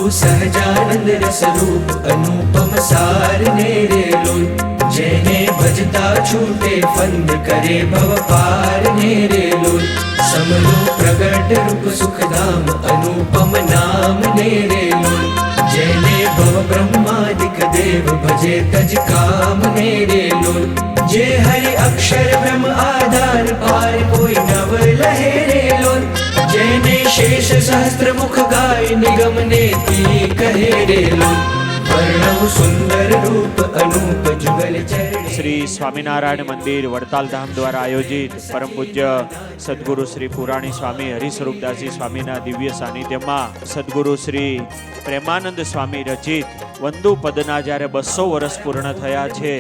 સહજાનંદ રસ રૂપ અનુપમ સાર ને રે લોલ જેને ભજતા છૂટે ફંદ કરે ભવ પાર ને રે લોલ સમરૂ પ્રગટ રૂપ સુખધામ અનુપમ નામ ને રે લોલ જેને ભવ બ્રહ્માદિક દેવ ભજે તજ કામ ને રે લોલ જે હરિ અક્ષર બ્રહ્મ આધાર પાર કોઈ નવ લહે રે લોલ જેને શેષ સહસ્ત્ર મુખ ગાય નિગમ ને તી કહે રે લોલ વર્ણવ સુંદર રૂપ અનુપ જુગલ ચરણે। શ્રી સ્વામિનારાયણ મંદિર વડતાલ ધામ દ્વારા આયોજિત પરમ પૂજ્ય સદગુરુ શ્રી પુરાણી સ્વામી હરિસ્વરૂપદાસજી સ્વામીના દિવ્ય સાનિધ્યમાં સદગુરુ શ્રી પ્રેમાનંદ સ્વામી રચિત વંદુ પદના જ્યારે 200 વર્ષ પૂર્ણ થયા છે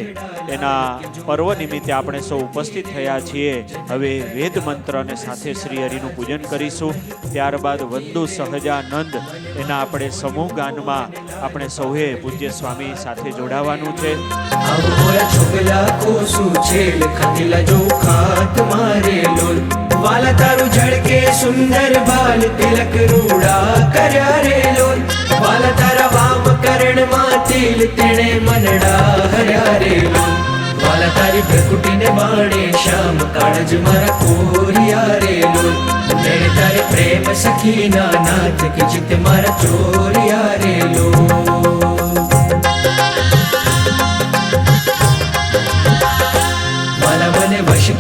એના પર્વ નિમિત્તે આપણે સૌ ઉપસ્થિત થયા છીએ। હવે વેદ મંત્ર અને સાથે શ્રી હરિનું પૂજન કરીશું, ત્યારબાદ વંદુ સહજાનંદ એના આપણે સમૂહ ગાનમાં આપણે સૌએ પૂજ્ય સ્વામી સાથે જોડાવાનું છે। છોકલા કોસું છેલ ખંડલા જો ખાત મારે લોલ વાલા તારું ઝળકે સુંદર બાલ તિલક રૂડા કર્યા રે લોલ વાલા તારા વામ કરણ માં તિલ તેણે મનડા હર્યા રે લોલ વાલા તારી ભ્રકુટીને બાણે શ્યામ કાળજ મારા કોરિયા રે લોલ તેણે તારે પ્રેમ સખીના નાથ કે ચિત મારા ચોરિયા રે લોલ।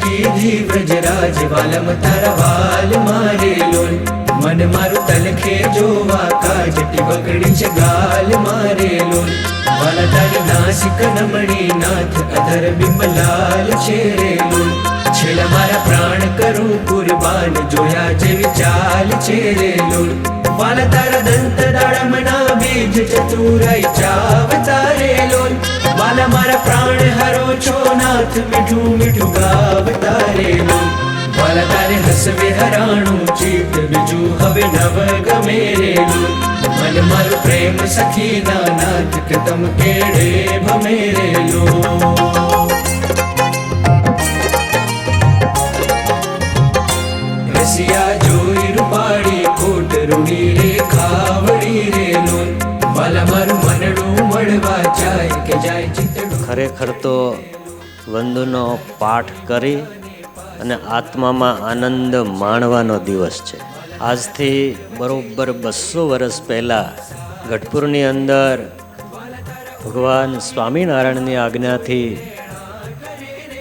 कीधी व्रजराज वालम तारा वाल मारे लोल मन मारू तलखे जोवा काज टिबकड़ी च गाल मारे लोल वाला तारी नासिक नमणी नाथ अधर बिंबलाल छेरे लोल छेला मारा प्राण करूं कुर्बान जोया जेवी चाल छेरे लोल वाला तारा दंत दाड़मना बीज चतुराई चावतारे लोल वाला मारा प्राण हरो छो नाथ मीठू मीठू गावतारे लोल वाला तारे हसवे हराणू चीत बिजू हवे नव गमे रे लोल मन मारू प्रेम सखीना नाथ के तम केड़े भमे रे लोल। रसिया जोई रूपाड़ी कोट रूड़ी रे खावड़ी रे लोल वाला मारू मनडू मळवा जाय के जाय चितडू। ખરેખર તો વંદુનો પાઠ કરી અને આત્મામાં આનંદ માણવાનો દિવસ છે। આજથી બરોબર 200 વર્ષ પહેલાં ગઢપુરની અંદર ભગવાન સ્વામિનારાયણની આજ્ઞાથી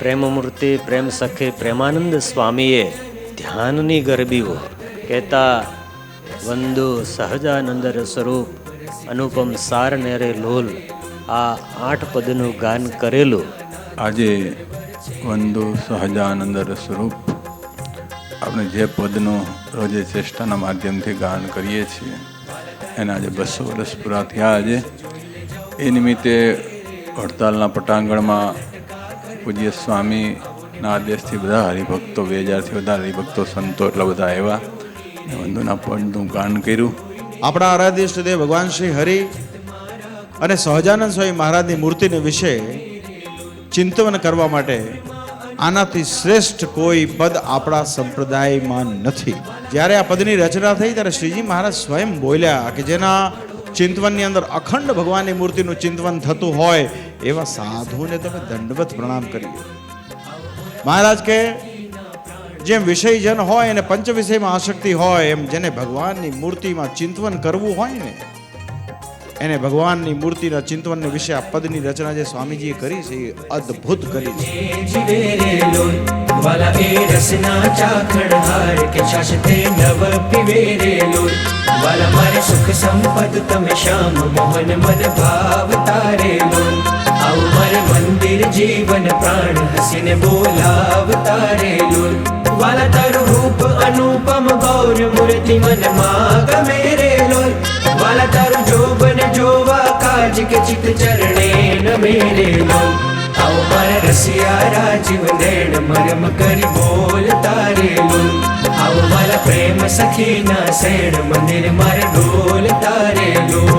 પ્રેમમૂર્તિ પ્રેમ સખી પ્રેમાનંદ સ્વામીએ ધ્યાનની ગરબીઓ કહેતા વંદુ સહજાનંદ સ્વરૂપ અનુપમ સાર નેરે લોલ આ 8 પદનું ગાન કરેલું। આજે વંદુ સહજાનંદ સ્વરૂપ આપણે જે પદનું રોજે ચેષ્ટાના માધ્યમથી ગાન કરીએ છીએ એના આજે 200 વર્ષ પૂરા થયા। આજે એ નિમિત્તે વડતાલના પટાંગણમાં પૂજ્ય સ્વામીના આદેશથી બધા હરિભક્તો 2000થી વધારે હરિભક્તો સંતો એટલા બધા આવ્યા અને વંદુના પદનું ગાન કર્યું। આપણા આરાધ્ય ઇષ્ટદેવ ભગવાન શ્રી હરિ અને સહજાનંદ સ્વામી મહારાજની મૂર્તિને વિશે ચિંતન કરવા માટે આનાથી શ્રેષ્ઠ કોઈ પદ આપણા સંપ્રદાયમાં નથી। જ્યારે આ પદની રચના થઈ ત્યારે શ્રીજી મહારાજ સ્વયં બોલ્યા કે જેના ચિંતવનની અંદર અખંડ ભગવાનની મૂર્તિનું ચિંતવન થતું હોય એવા સાધુને તમે દંડવત પ્રણામ કરીએ। મહારાજ કે જેમ વિષયજન હોય અને પંચ વિષયમાં આસક્તિ હોય એમ જેને ભગવાનની મૂર્તિમાં ચિંતવન કરવું હોય ને એને ભગવાનની મૂર્તિના ચિંતવનને વિશે આ પદની રચના જે સ્વામીજીએ કરી છે એ અદ્ભુત કરી છે। વાલા એ રસના ચાખણ હાર કે શાસતે નવ પીવે રે લોલ વાલા મારે સુખ સંપદ તમે શ્યામ મોહન મન ભાવ તારે લોલ આવ મારે મંદિર જીવન પ્રાણ હસીને બોલાવ તારે લોલ વાલા તારું રૂપ અનુપમ ગૌર મૂર્તિ મન માં ગમે રે લોલ વાલા તારું જોબન જોવા કાજ કે ચિત ચરણે ન મેરે લોલ આવ મારા રસિયા રાજીવ નૈણ મરમ કરી બોલ તારે લોલ આવ મારા પ્રેમ સખીના શેણ મંદિર મારે ડોલ તારે લોલ।